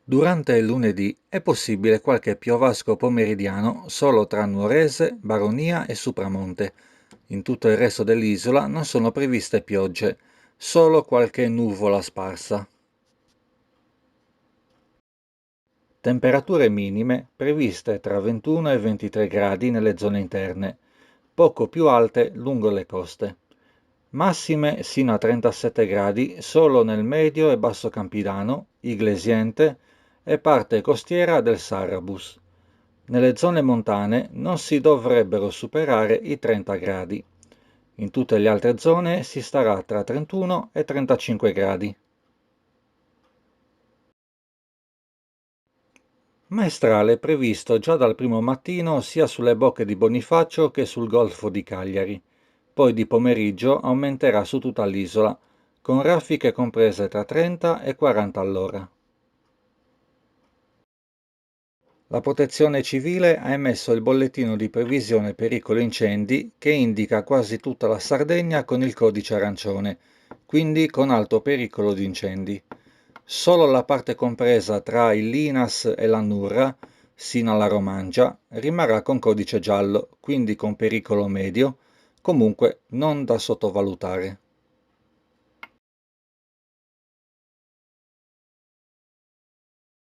Durante il lunedì è possibile qualche piovasco pomeridiano solo tra Nuorese, Baronia e Supramonte. In tutto il resto dell'isola non sono previste piogge, solo qualche nuvola sparsa. Temperature minime previste tra 21 e 23 gradi nelle zone interne, poco più alte lungo le coste. Massime sino a 37 gradi solo nel medio e basso Campidano, Iglesiente e parte costiera del Sarrabus. Nelle zone montane non si dovrebbero superare i 30 gradi. In tutte le altre zone si starà tra 31 e 35 gradi. Maestrale previsto già dal primo mattino sia sulle bocche di Bonifacio che sul golfo di Cagliari. Poi di pomeriggio aumenterà su tutta l'isola, con raffiche comprese tra 30 e 40 all'ora. La Protezione Civile ha emesso il bollettino di previsione pericolo incendi che indica quasi tutta la Sardegna con il codice arancione, quindi con alto pericolo di incendi. Solo la parte compresa tra il Linas e l'Annurra, sino alla Romangia, rimarrà con codice giallo, quindi con pericolo medio, comunque non da sottovalutare.